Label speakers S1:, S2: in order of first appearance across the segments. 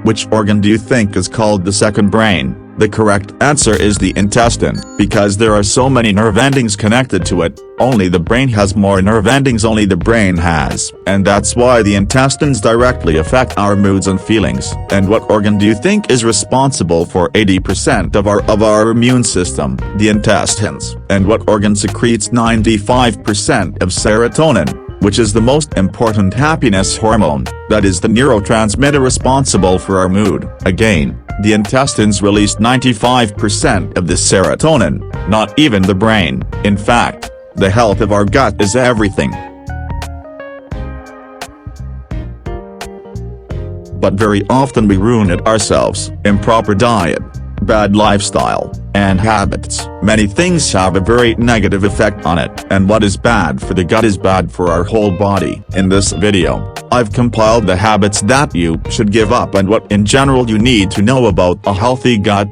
S1: Which organ do you think is called the second brain? The correct answer is the intestine. Because there are so many nerve endings connected to it, only the brain has more nerve endings only the brain has. And that's why the intestines directly affect our moods and feelings. And what organ do you think is responsible for 80% of our immune system? The intestines. And what organ secretes 95% of serotonin, which is the most important happiness hormone, that is the neurotransmitter responsible for our mood? Again, the intestines release 95% of the serotonin, not even the brain. In fact, the health of our gut is everything. But very often we ruin it ourselves. Improper diet, bad lifestyle, and habits. Many things have a very negative effect on it, and what is bad for the gut is bad for our whole body. In this video, I've compiled the habits that you should give up and what in general you need to know about a healthy gut.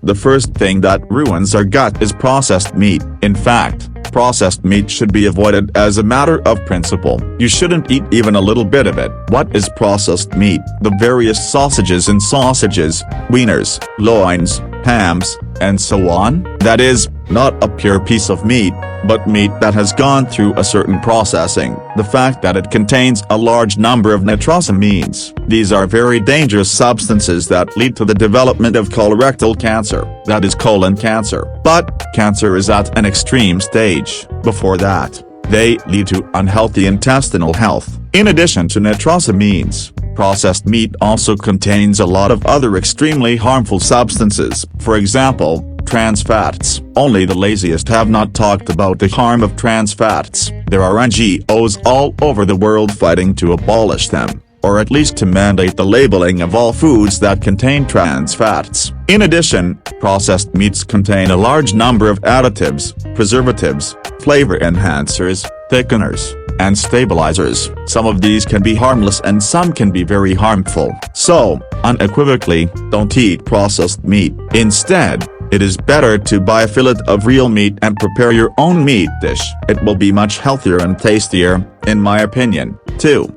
S1: The first thing that ruins our gut is processed meat. In fact, processed meat should be avoided as a matter of principle. You shouldn't eat even a little bit of it. What is processed meat? The various sausages in sausages, wieners, loins, hams, and so on. That is, not a pure piece of meat, but meat that has gone through a certain processing. The fact that it contains a large number of nitrosamines. These are very dangerous substances that lead to the development of colorectal cancer, that is colon cancer. But, cancer is at an extreme stage. Before that, they lead to unhealthy intestinal health. In addition to nitrosamines, processed meat also contains a lot of other extremely harmful substances. For example, trans fats. Only the laziest have not talked about the harm of trans fats. There are NGOs all over the world fighting to abolish them, or at least to mandate the labeling of all foods that contain trans fats. In addition, processed meats contain a large number of additives, preservatives, flavor enhancers, thickeners, and stabilizers. Some of these can be harmless and some can be very harmful. So, unequivocally, don't eat processed meat. Instead, it is better to buy a fillet of real meat and prepare your own meat dish. It will be much healthier and tastier, in my opinion. 2.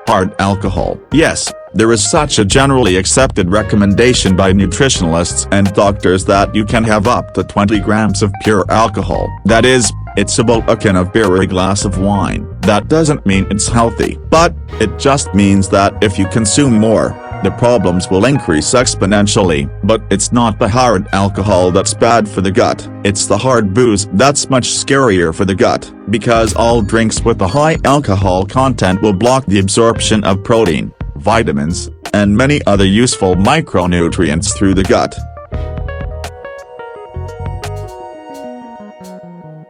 S1: Hard alcohol. Yes, there is such a generally accepted recommendation by nutritionalists and doctors that you can have up to 20 grams of pure alcohol. That is, it's about a can of beer or a glass of wine. That doesn't mean it's healthy, but it just means that if you consume more, the problems will increase exponentially. But it's not the hard alcohol that's bad for the gut, it's the hard booze that's much scarier for the gut, because all drinks with a high alcohol content will block the absorption of protein, vitamins, and many other useful micronutrients through the gut.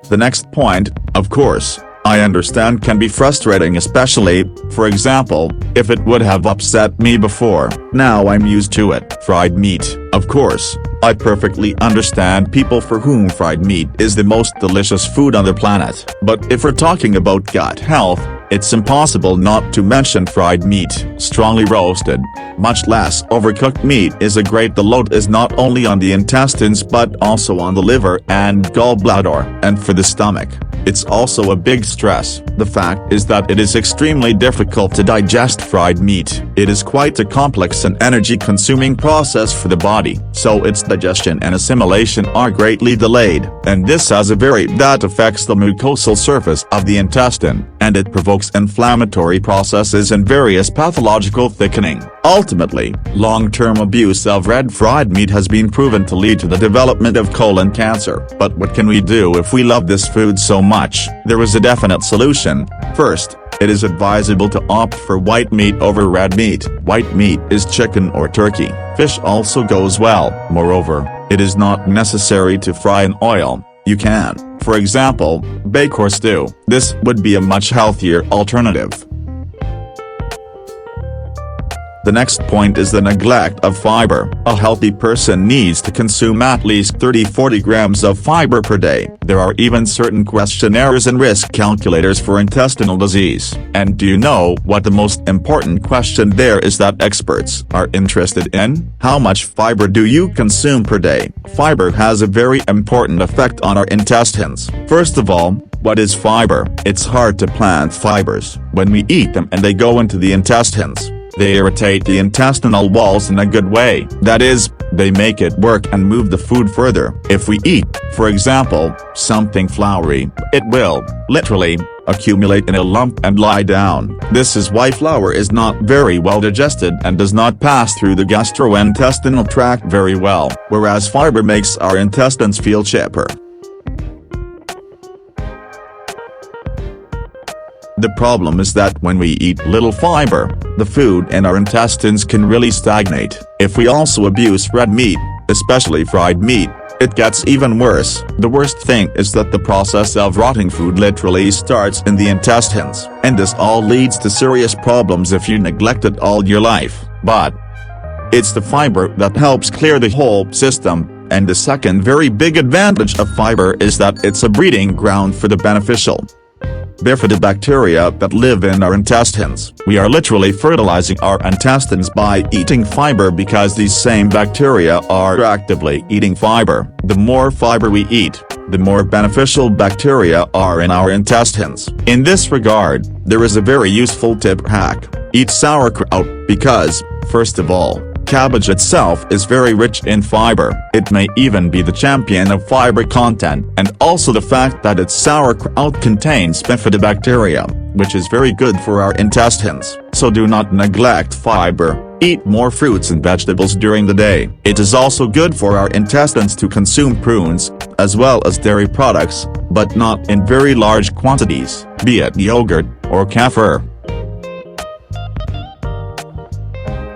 S1: The next point, of course, I understand can be frustrating, especially, for example, if it would have upset me before. Now I'm used to it. Fried meat. Of course, I perfectly understand people for whom fried meat is the most delicious food on the planet. But if we're talking about gut health, it's impossible not to mention fried meat. Strongly roasted, much less overcooked meat is a great. The load is not only on the intestines but also on the liver and gallbladder, and for the stomach. It's also a big stress. The fact is that it is extremely difficult to digest fried meat. It is quite a complex and energy-consuming process for the body, so its digestion and assimilation are greatly delayed, and this that affects the mucosal surface of the intestine, and it provokes inflammatory processes and various pathological thickening. Ultimately, long-term abuse of red fried meat has been proven to lead to the development of colon cancer. But what can we do if we love this food so much? There is a definite solution. First, it is advisable to opt for white meat over red meat. White meat is chicken or turkey. Fish also goes well. Moreover, it is not necessary to fry in oil. You can, for example, bake or stew. This would be a much healthier alternative. The next point is the neglect of fiber. A healthy person needs to consume at least 30–40 grams of fiber per day. There are even certain questionnaires and risk calculators for intestinal disease. And do you know what the most important question there is that experts are interested in? How much fiber do you consume per day? Fiber has a very important effect on our intestines. First of all, What is fiber? It's hard to plant fibers. When we eat them and they go into the intestines, they irritate the intestinal walls in a good way. That is, they make it work and move the food further. If we eat, for example, something floury, it will, literally, accumulate in a lump and lie down. This is why flour is not very well digested and does not pass through the gastrointestinal tract very well, whereas fiber makes our intestines feel chipper. The problem is that when we eat little fiber, the food in our intestines can really stagnate. If we also abuse red meat, especially fried meat, it gets even worse. The worst thing is that the process of rotting food literally starts in the intestines, and this all leads to serious problems if you neglect it all your life. But it's the fiber that helps clear the whole system, and the second very big advantage of fiber is that it's a breeding ground for the beneficial bifidobacteria that live in our intestines. We are literally fertilizing our intestines by eating fiber because these same bacteria are actively eating fiber. The more fiber we eat, the more beneficial bacteria are in our intestines. In this regard, there is a very useful tip hack. Eat sauerkraut because, first of all, cabbage itself is very rich in fiber. It may even be the champion of fiber content, and also the fact that its sauerkraut contains bifidobacteria, which is very good for our intestines. So do not neglect fiber. Eat more fruits and vegetables during the day. It is also good for our intestines to consume prunes, as well as dairy products, but not in very large quantities, be it yogurt or kefir.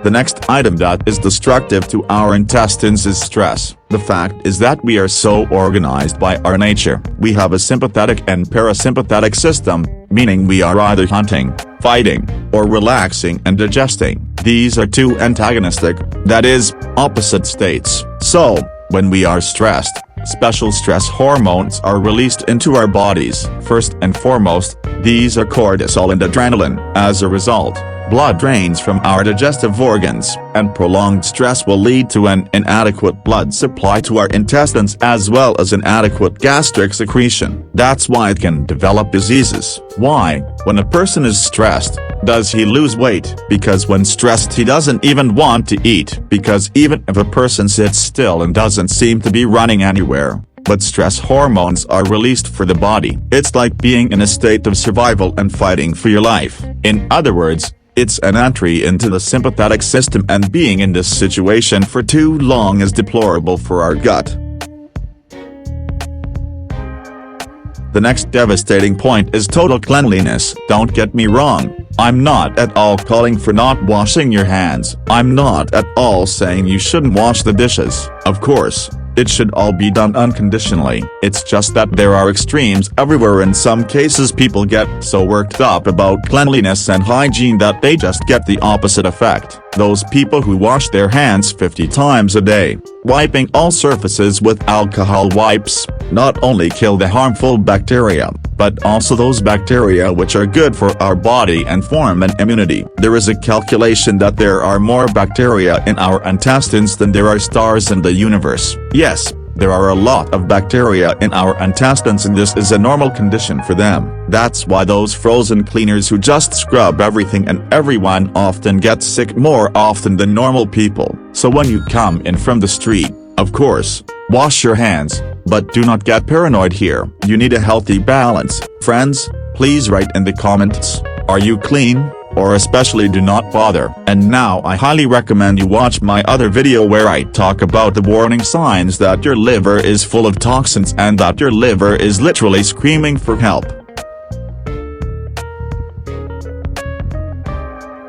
S1: The next item that is destructive to our intestines is stress. The fact is that we are so organized by our nature. We have a sympathetic and parasympathetic system, meaning we are either hunting, fighting, or relaxing and digesting. These are two antagonistic, that is, opposite states. So, when we are stressed, special stress hormones are released into our bodies. First and foremost, these are cortisol and adrenaline. As a result, blood drains from our digestive organs, and prolonged stress will lead to an inadequate blood supply to our intestines as well as inadequate gastric secretion. That's why it can develop diseases. Why, when a person is stressed, does he lose weight? Because when stressed he doesn't even want to eat. Because even if a person sits still and doesn't seem to be running anywhere, but stress hormones are released for the body. It's like being in a state of survival and fighting for your life. In other words, it's an entry into the sympathetic system, and being in this situation for too long is deplorable for our gut. The next devastating point is total cleanliness. Don't get me wrong, I'm not at all calling for not washing your hands. I'm not at all saying you shouldn't wash the dishes. Of course, it should all be done unconditionally. It's just that there are extremes everywhere. In some cases people get so worked up about cleanliness and hygiene that they just get the opposite effect. Those people who wash their hands 50 times a day, wiping all surfaces with alcohol wipes, not only kill the harmful bacteria, but also those bacteria which are good for our body and form an immunity. There is a calculation that there are more bacteria in our intestines than there are stars in the universe. Yes, there are a lot of bacteria in our intestines, and this is a normal condition for them. That's why those frozen cleaners who just scrub everything and everyone often get sick more often than normal people. So when you come in from the street, of course, wash your hands, but do not get paranoid here. You need a healthy balance. Friends, please write in the comments, are you clean? Or especially do not bother. And now I highly recommend you watch my other video where I talk about the warning signs that your liver is full of toxins and that your liver is literally screaming for help.